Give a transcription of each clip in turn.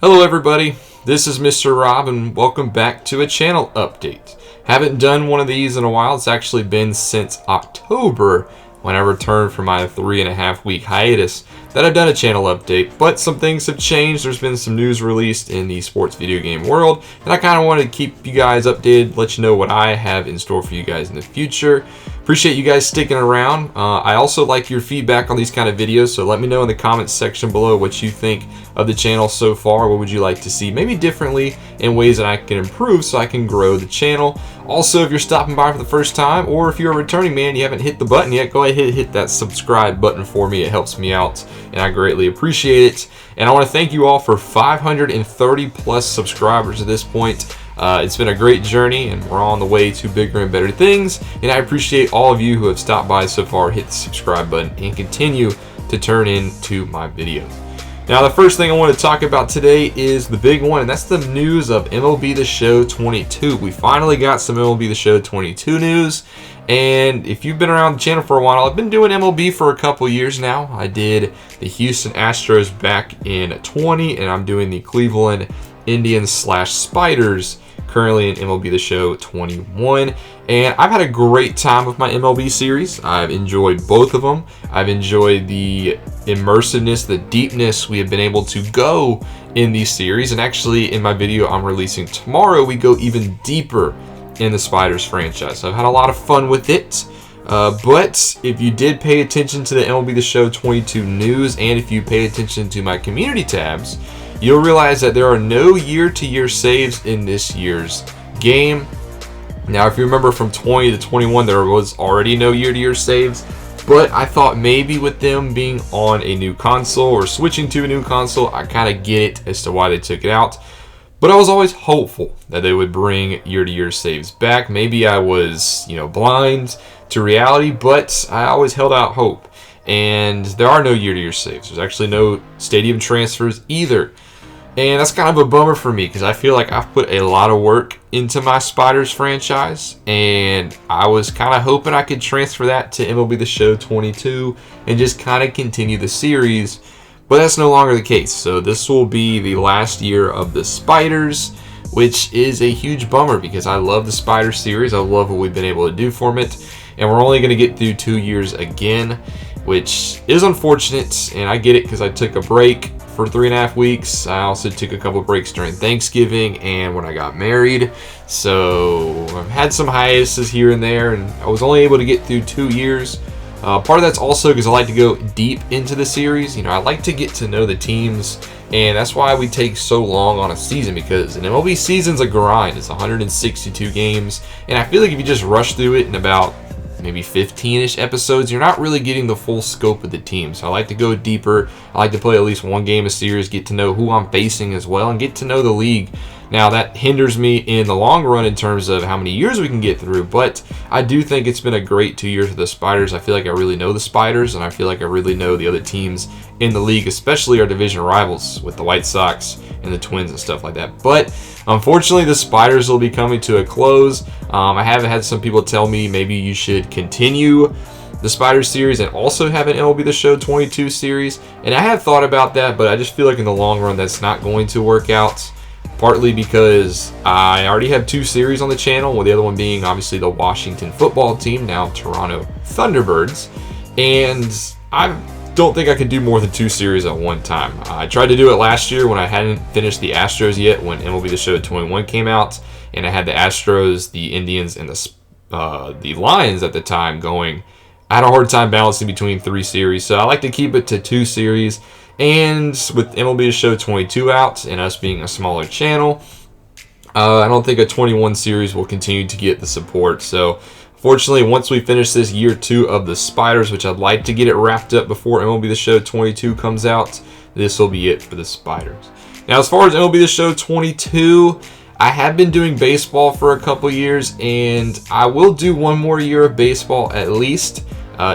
Hello everybody, this is Mr. Rob and welcome back to a channel update. Haven't done one of these in a while. It's actually been since October when I returned from my 3.5 week hiatus that I've done a channel update, but some things have changed. There's been some news released in the sports video game world, and I kind of wanted to keep you guys updated, let you know what I have in store for you guys in the future. Appreciate you guys sticking around. I also like your feedback on these kind of videos, so let me know in the comments section below what you think of the channel so far. What would you like to see maybe differently in ways that I can improve so I can grow the channel. Also, if you're stopping by for the first time, or if you're a returning man, you haven't hit the button yet, go ahead and hit that subscribe button for me. It helps me out and I greatly appreciate it. And I want to thank you all for 530 plus subscribers at this point. It's been a great journey and we're on the way to bigger and better things, and I appreciate all of you who have stopped by so far. Hit the subscribe button and continue to turn into my videos. Now, the first thing I want to talk about today is the big one, and that's the news of MLB The Show 22. We finally got some MLB The Show 22 news, and if you've been around the channel for a while, I've been doing MLB for a couple years now. I did the Houston Astros back in 20, and I'm doing the Cleveland Indians / Spiders currently in MLB The Show 21, and I've had a great time with my MLB series. I've enjoyed both of them. I've enjoyed the immersiveness, the deepness we have been able to go in these series, and actually in my video I'm releasing tomorrow, we go even deeper in the Spiders franchise. So I've had a lot of fun with it. But if you did pay attention to the MLB The Show 22 news, and if you pay attention to my community tabs, you'll realize that there are no year-to-year saves in this year's game. Now, if you remember from 20 to 21, there was already no year-to-year saves, but I thought maybe with them being on a new console or switching to a new console, I kind of get it as to why they took it out. But I was always hopeful that they would bring year-to-year saves back. Maybe I was, blind to reality, but I always held out hope. And there are no year-to-year saves. There's actually no stadium transfers either. And that's kind of a bummer for me because I feel like I've put a lot of work into my Spiders franchise, and I was kind of hoping I could transfer that to MLB The Show 22 and just kind of continue the series, but that's no longer the case. So this will be the last year of the Spiders, which is a huge bummer because I love the Spiders series. I love what we've been able to do for it, and we're only going to get through 2 years again, which is unfortunate, and I get it because I took a break for 3.5 weeks. I also took a couple breaks during Thanksgiving and when I got married. So I've had some hiatuses here and there, and I was only able to get through 2 years. Part of that's also because I like to go deep into the series. I like to get to know the teams, and that's why we take so long on a season, because an MLB season's a grind. It's 162 games, and I feel like if you just rush through it in about maybe 15-ish episodes, you're not really getting the full scope of the team. So I like to go deeper. I like to play at least one game a series, get to know who I'm facing as well, and get to know the league. Now, that hinders me in the long run in terms of how many years we can get through, but I do think it's been a great 2 years for the Spiders. I feel like I really know the Spiders, and I feel like I really know the other teams in the league, especially our division rivals with the White Sox and the Twins and stuff like that. But unfortunately, the Spiders will be coming to a close. I have had some people tell me maybe you should continue the Spiders series and also have an MLB The Show 22 series, and I have thought about that, but I just feel like in the long run that's not going to work out. Partly because I already have 2 series on the channel, with the other one being obviously the Washington football team, now Toronto Thunderbirds, and I don't think I could do more than 2 series at one time. I tried to do it last year when I hadn't finished the Astros yet, when MLB The Show 21 came out, and I had the Astros, the Indians, and the Lions at the time going. I had a hard time balancing between 3 series, so I like to keep it to 2 series. And with MLB The Show 22 out and us being a smaller channel, I don't think a 21 series will continue to get the support. So fortunately, once we finish this year 2 of the Spiders, which I'd like to get it wrapped up before MLB The Show 22 comes out, this will be it for the Spiders. Now, as far as MLB The Show 22, I have been doing baseball for a couple years, and I will do one more year of baseball at least.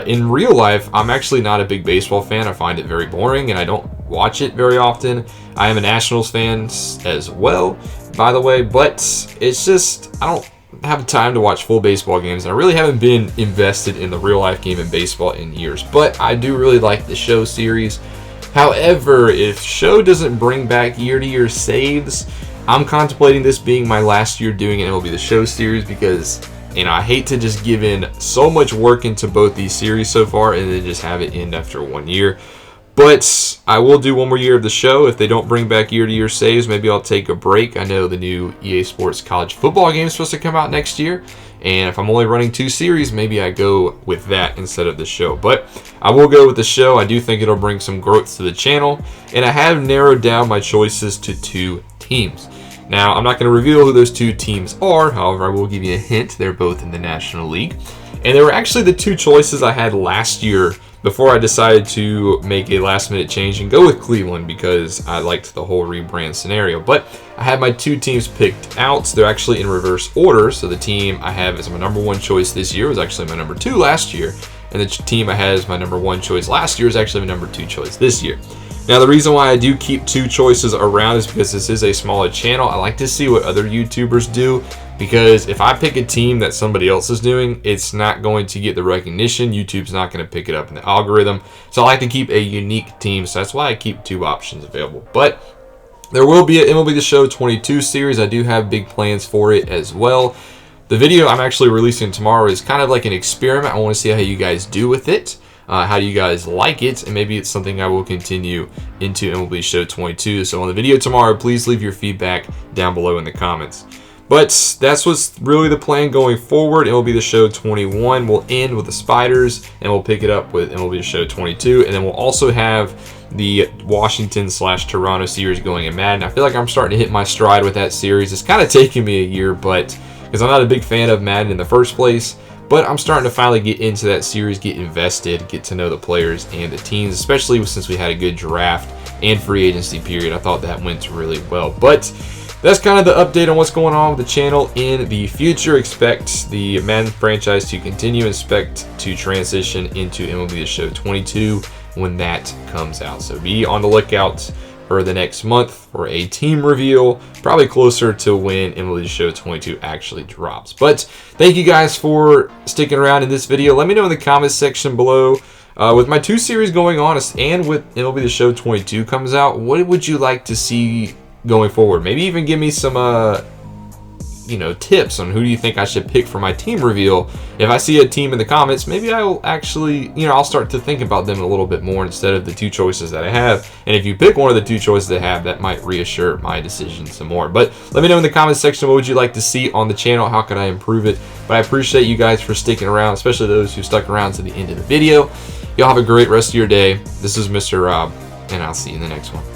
In real life, I'm actually not a big baseball fan. I find it very boring, and I don't watch it very often. I am a Nationals fan as well, by the way, but it's just, I don't have time to watch full baseball games, and I really haven't been invested in the real life game in baseball in years. But I do really like the show series. However, if Show doesn't bring back year-to-year saves, I'm contemplating this being my last year doing an MLB The Show series because, I hate to just give in so much work into both these series so far and then just have it end after 1 year. But I will do 1 more year of the show. If they don't bring back year-to-year saves, maybe I'll take a break. I know the new EA Sports college football game is supposed to come out next year. And if I'm only running 2 series, maybe I go with that instead of the show. But I will go with the show. I do think it'll bring some growth to the channel. And I have narrowed down my choices to 2 teams. Now, I'm not going to reveal who those 2 teams are. However, I will give you a hint. They're both in the National League. And they were actually the 2 choices I had last year before I decided to make a last-minute change and go with Cleveland because I liked the whole rebrand scenario. But I had my 2 teams picked out. They're actually in reverse order. So the team I have as my number 1 choice this year was actually my number 2 last year. And the team I had as my number 1 choice last year is actually my number 2 choice this year. Now, the reason why I do keep 2 choices around is because this is a smaller channel. I like to see what other YouTubers do, because if I pick a team that somebody else is doing, it's not going to get the recognition. YouTube's not going to pick it up in the algorithm. So I like to keep a unique team. So that's why I keep 2 options available. But there will be an MLB The Show 22 series. I do have big plans for it as well. The video I'm actually releasing tomorrow is kind of like an experiment. I want to see how you guys do with it. How do you guys like it? And maybe it's something I will continue into MLB Show 22. So on the video tomorrow, please leave your feedback down below in the comments. But that's what's really the plan going forward. MLB The Show 21 will end with the Spiders, and we'll pick it up with MLB The Show 22. And then we'll also have the Washington/Toronto series going in Madden. I feel like I'm starting to hit my stride with that series. It's kind of taken me a year, but because I'm not a big fan of Madden in the first place. But I'm starting to finally get into that series, get invested, get to know the players and the teams, especially since we had a good draft and free agency period. I thought that went really well. But that's kind of the update on what's going on with the channel in the future. Expect the Madden franchise to continue. Expect to transition into MLB The Show 22 when that comes out. So be on the lookout for the next month for a team reveal, probably closer to when MLB The Show 22 actually drops. But thank you guys for sticking around in this video. Let me know in the comments section below, with my 2 series going on and with MLB The Show 22 comes out, what would you like to see going forward? Maybe even give me some tips on who do you think I should pick for my team reveal. If I see a team in the comments, maybe I will actually, I'll start to think about them a little bit more instead of the 2 choices that I have. And if you pick one of the 2 choices I have, that might reassure my decision some more. But let me know in the comments section, what would you like to see on the channel? How can I improve it? But I appreciate you guys for sticking around, especially those who stuck around to the end of the video. Y'all have a great rest of your day. This is Mr. Rob, and I'll see you in the next one.